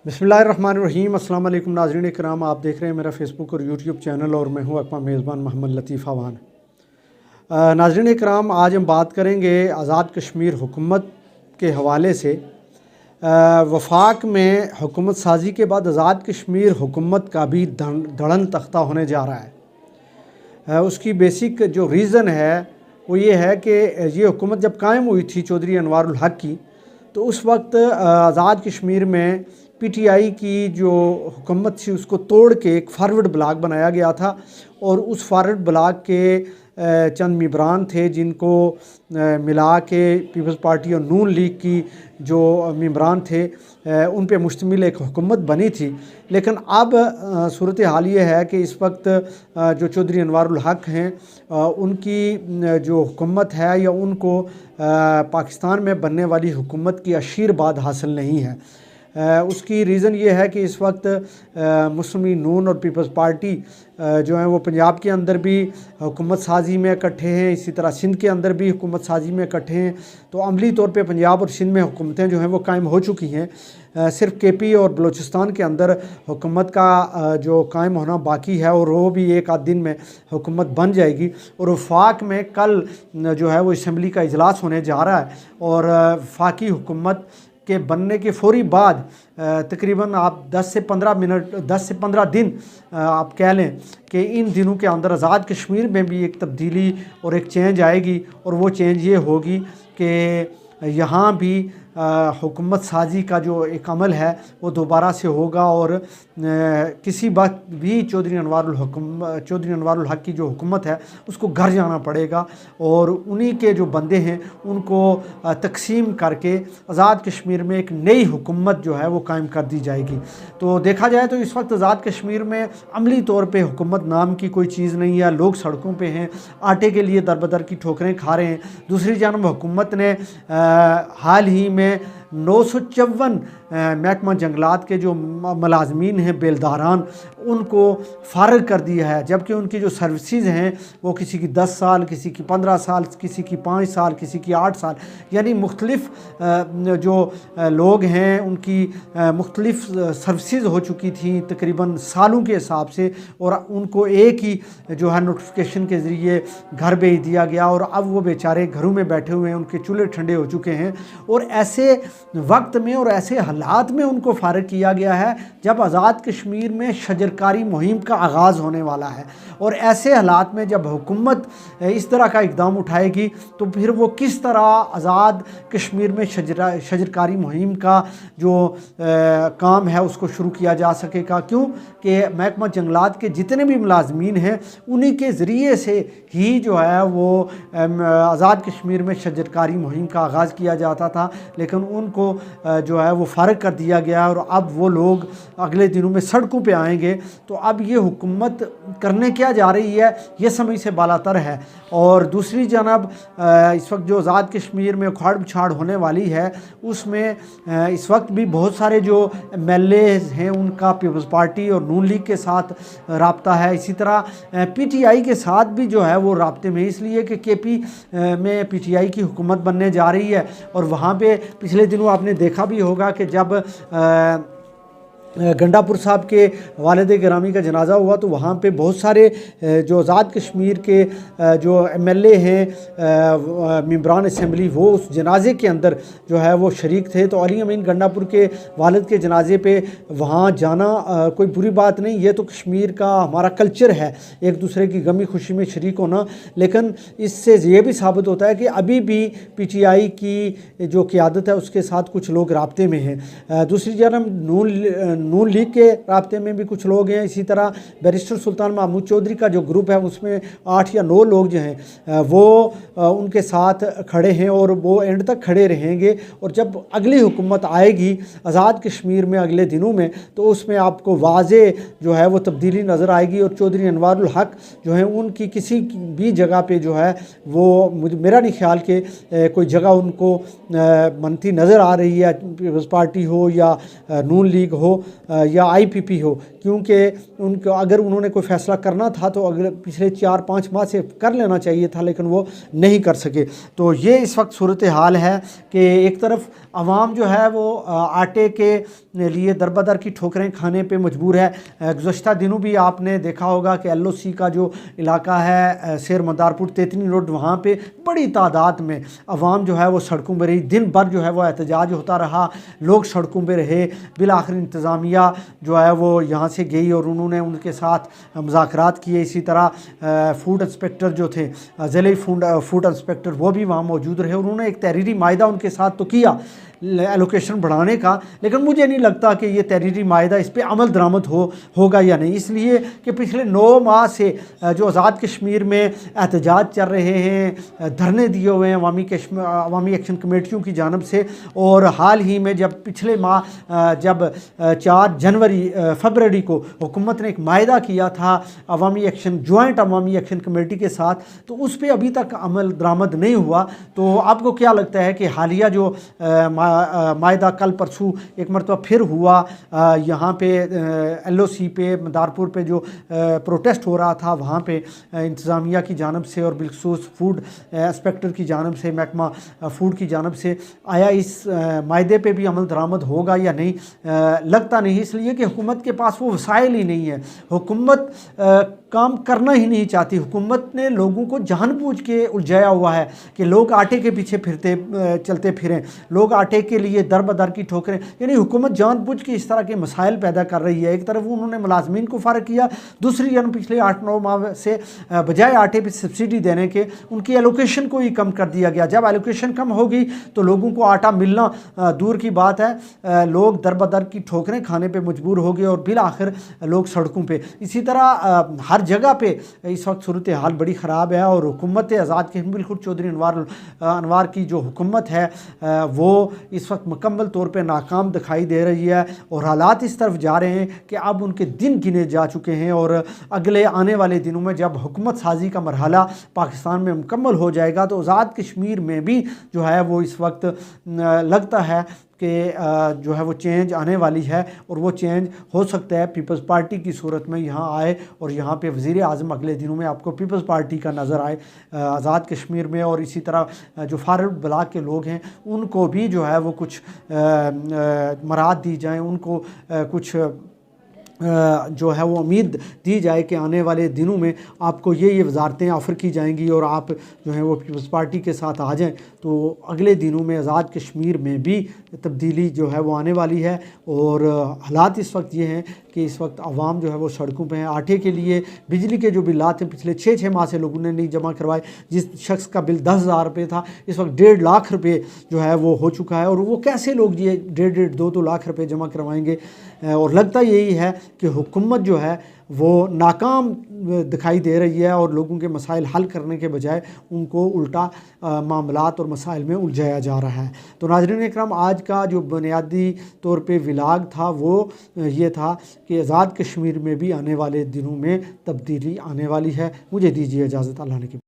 बिस्मिल्लाहिर्रहमानिर्रहीम। अस्सलाम वालेकुम नाज़रीन इकराम, आप देख रहे हैं मेरा फेसबुक और यूट्यूब चैनल और मैं हूं आपका मेज़बान मोहम्मद लतीफ़ अवान। नाज़रीन इकराम, आज हम बात करेंगे आज़ाद कश्मीर हुकूमत के हवाले से। वफाक में हुकूमत साजी के बाद आज़ाद कश्मीर हुकूमत का भी धड़न तख्ता होने जा रहा है। उसकी बेसिक जो रीज़न है वो ये है कि ये हुकूमत जब कायम हुई थी चौधरी अनवारुल हक की, तो उस वक्त आज़ाद कश्मीर में पीटीआई की जो हुकूमत थी उसको तोड़ के एक फॉरवर्ड ब्लॉक बनाया गया था और उस फॉरवर्ड ब्लॉक के चंद मेंबरान थे जिनको मिला के पीपल्स पार्टी और नून लीग की जो मेंबरान थे उन पे मुश्तमिल एक हुकूमत बनी थी। लेकिन अब सूरत हाल ये है कि इस वक्त जो चौधरी अनवारुल हक हैं उनकी जो हुकूमत है या उनको पाकिस्तान में बनने वाली हुकूमत की आशीर्वाद हासिल नहीं है। उसकी रीज़न ये है कि इस वक्त मुस्लिम लीग नून और पीपल्स पार्टी जो हैं वो पंजाब के अंदर भी हुकूमत साजी में इकट्ठे हैं, इसी तरह सिंध के अंदर भी हुकूमत साजी में इकट्ठे हैं। तो अमली तौर पे पंजाब और सिंध में हुकूमतें जो हैं वो कायम हो चुकी हैं। सिर्फ केपी और बलूचिस्तान के अंदर हुकूमत का जो कायम होना बाकी है और वो भी एक आध दिन में हुकूमत बन जाएगी। और वफाक में कल जो है वो असम्बली का इजलास होने जा रहा है और वफाकी हुकूमत के बनने के फौरी बाद तकरीबन आप 10 से 15 दिन आप कह लें कि इन दिनों के अंदर आज़ाद कश्मीर में भी एक तब्दीली और एक चेंज आएगी। और वो चेंज ये होगी कि यहाँ भी हुकूमत साजी का जो एक अमल है वो दोबारा से होगा और किसी वक्त भी चौधरी अनवारुल हक की जो हुकूमत है उसको घर जाना पड़ेगा और उन्हीं के जो बंदे हैं उनको तकसीम करके आज़ाद कश्मीर में एक नई हुकूमत जो है वो कायम कर दी जाएगी। तो देखा जाए तो इस वक्त आज़ाद कश्मीर में अमली तौर पे हुकूमत नाम की कोई चीज़ नहीं है। लोग सड़कों पे हैं, आटे के लिए दर बदर की ठोकरें खा रहे हैं। दूसरी जानब हुकूमत ने हाल ही में 954 महकमा जंगलात के जो मुलाजमीन हैं बेलदारान उनको फारग कर दिया है, जबकि उनकी जो सर्विसेज हैं वो किसी की 10 साल, किसी की 15 साल, किसी की 5 साल, किसी की 8 साल, यानी मुख्तलिफ जो लोग हैं उनकी मुख्तलिफ सर्विसेज हो चुकी थी तकरीबन सालों के हिसाब से और उनको एक ही जो है नोटिफिकेशन के ज़रिए घर भेज दिया गया और अब वो बेचारे घरों में बैठे हुए हैं, उनके चूल्हे ठंडे हो चुके हैं। और ऐसे वक्त में और ऐसे हालात में उनको फारिग किया गया है जब आज़ाद कश्मीर में शजरकारी मुहिम का आगाज़ होने वाला है। और ऐसे हालात में जब हुकूमत इस तरह का इक़दाम उठाएगी तो फिर वो किस तरह आज़ाद कश्मीर में शजरकारी मुहिम का जो काम है उसको शुरू किया जा सकेगा। क्यों कि महकमा जंगलात के जितने भी मुलाजमीन हैं उन्हीं के ज़रिए से ही जो है वो आज़ाद कश्मीर में शजरकारी मुहिम का आगाज़ किया जाता था, लेकिन उनको जो है वो फारग कर दिया गया और अब वो लोग अगले दिनों में सड़कों पे आएंगे। तो अब ये हुकूमत करने क्या जा रही है ये समझ से बालातर है। और दूसरी जानब इस वक्त जो आज़ाद कश्मीर में उखाड़ पिछाड़ होने वाली है उसमें इस वक्त भी बहुत सारे जो MLA हैं उनका पीपल्स पार्टी और नून लीग के साथ राब्ता है। इसी तरह PTI के साथ भी जो है वो राब्ते में, इसलिए कि KP में PTI की हुकूमत बनने जा रही है। और वहाँ पे पिछले दिनों आपने देखा भी होगा कि जब गंडापुर साहब के वालिद गिरामी का जनाज़ा हुआ तो वहाँ पे बहुत सारे जो आज़ाद कश्मीर के जो MLA हैं मेंबरान असम्बली वो उस जनाजे के अंदर जो है वो शरीक थे। तो अली अमीन गंडापुर के वालिद के जनाजे पे वहाँ जाना कोई बुरी बात नहीं, ये तो कश्मीर का हमारा कल्चर है एक दूसरे की गमी खुशी में शरीक होना। लेकिन इससे ये भी साबित होता है कि अभी भी PTI की जो क़ियादत है उसके साथ कुछ लोग राब्ते में हैं। दूसरी जानब नून लीग के राब्ते में भी कुछ लोग हैं। इसी तरह बैरिस्टर सुल्तान महमूद चौधरी का जो ग्रुप है उसमें 8 या 9 लोग जो हैं वो उनके साथ खड़े हैं और वो एंड तक खड़े रहेंगे। और जब अगली हुकूमत आएगी आज़ाद कश्मीर में अगले दिनों में तो उसमें आपको वाज़े जो है वो तब्दीली नज़र आएगी और चौधरी अनवारुल हक जो है उनकी किसी भी जगह पे जो है वो मेरा नहीं ख्याल कि कोई जगह उनको बनती नज़र आ रही है, पीपल्स पार्टी हो या नून लीग हो। या IPP हो, क्योंकि उनको अगर उन्होंने कोई फ़ैसला करना था तो अगले पिछले 4-5 माह से कर लेना चाहिए था, लेकिन वो नहीं कर सके। तो ये इस वक्त सूरत हाल है कि एक तरफ आवाम जो है वो आटे के लिए दरबदर की ठोकरें खाने पे मजबूर है। गुज़श्ता दिनों भी आपने देखा होगा कि LOC का जो इलाका है शेर मदारपुर तेतनी रोड, वहाँ पे बड़ी तादाद में आवाम जो है वो सड़कों में रही। दिन भर जो है वो एहतजाज होता रहा, लोग सड़कों पे रहे। बिल आखिर इंतज़ामिया जो है वो यहाँ से गई और उन्होंने उनके साथ मुज़ाकरात किए। इसी तरह फूड इंस्पेक्टर जो थे, ज़िले फूड इंस्पेक्टर, वो भी वहाँ मौजूद रहे। उन्होंने एक तहरीरी मायदा उनके साथ तो किया एलोकेशन बढ़ाने का, लेकिन मुझे नहीं लगता कि ये तहरीरी मायदा इस पर अमल दरामद होगा या नहीं, इसलिए कि पिछले 9 माह से जो आज़ाद कश्मीर में एहतजाज चल रहे हैं, धरने दिए हुए हैं अवामी एक्शन कमेटियों की जानिब से। और हाल ही में जब पिछले माह जब 4 फरवरी को हुकूमत ने एक मायदा किया था जॉइंट अवामी एक्शन कमेटी के साथ, तो उस पर अभी तक अमल दरामद नहीं हुआ। तो आपको क्या लगता है कि हालिया जो मायदा कल परसों एक मरतबा फिर हुआ, यहाँ पे LOC पे मदारपुर पे जो प्रोटेस्ट हो रहा था, वहाँ पे इंतज़ामिया की जानिब से और बिलखसूस फूड इंस्पेक्टर की जानिब से, महकमा फूड की जानिब से, आया इस मायदे पे भी अमल दरामद होगा या नहीं? लगता नहीं, इसलिए कि हुकूमत के पास वो वसाइल ही नहीं है। हुकूमत काम करना ही नहीं चाहती। हुकूमत ने लोगों को जानबूझ के उलझाया हुआ है कि लोग आटे के पीछे चलते फिरें, लोग आटे के लिए दर बदर की ठोकरें, यानी हुकूमत जानबूझ के इस तरह के मसाइल पैदा कर रही है। एक तरफ उन्होंने मुलाजमीन को फ़ारग किया, दूसरी जानब पिछले 8-9 माह से बजाय आटे पर सब्सिडी देने के उनकी एलोकेशन को ही कम कर दिया गया। जब एलोकेशन कम होगी तो लोगों को आटा मिलना दूर की बात है, लोग दर बदर की ठोकरें खाने पर मजबूर हो गए और बिल आखिर लोग सड़कों पर। इसी तरह हर जगह पे इस वक्त सूरत हाल बड़ी ख़राब है और हुकूमत आज़ाद कश्मीर खुद चौधरी अनवार की जो हुकूमत है वो इस वक्त मुकम्मल तौर पे नाकाम दिखाई दे रही है। और हालात इस तरफ जा रहे हैं कि अब उनके दिन गिने जा चुके हैं और अगले आने वाले दिनों में जब हुकूमत साजी का मरहला पाकिस्तान में मुकम्मल हो जाएगा तो आज़ाद कश्मीर में भी जो है वो इस वक्त लगता है कि जो है वो चेंज आने वाली है। और वो चेंज हो सकता है पीपल्स पार्टी की सूरत में यहाँ आए और यहाँ पे वज़ीर आज़म अगले दिनों में आपको पीपल्स पार्टी का नज़र आए आज़ाद कश्मीर में। और इसी तरह जो फॉरवर्ड ब्लॉक के लोग हैं उनको भी जो है वो कुछ मराद दी जाएँ, उनको कुछ जो है वो उम्मीद दी जाए कि आने वाले दिनों में आपको ये वजारतें ऑफ़र की जाएंगी और आप जो है वो पीपल्स पार्टी के साथ आ जाएं, तो अगले दिनों में आज़ाद कश्मीर में भी तब्दीली जो है वो आने वाली है। और हालात इस वक्त ये हैं कि इस वक्त आवाम जो है वो सड़कों पे हैं। आटे के लिए बिजली के जो बिलात हैं पिछले 6 माह से लोगों ने नहीं जमा करवाए। जिस शख्स का बिल 10,000 रुपये था इस वक्त 1.5 लाख रुपये जो है वो हो चुका है। और वो कैसे लोग ये 1.5-2 लाख रुपये जमा करवाएंगे? और लगता यही है कि हुकूमत जो है वो नाकाम दिखाई दे रही है और लोगों के मसाइल हल करने के बजाय उनको उल्टा मामलात और मसाइल में उलझाया जा रहा है। तो नाज़रीन इकराम, आज का जो बुनियादी तौर पे व्लॉग था वो ये था कि आज़ाद कश्मीर में भी आने वाले दिनों में तब्दीली आने वाली है। मुझे दीजिए इजाज़त, अल्लाह ने की।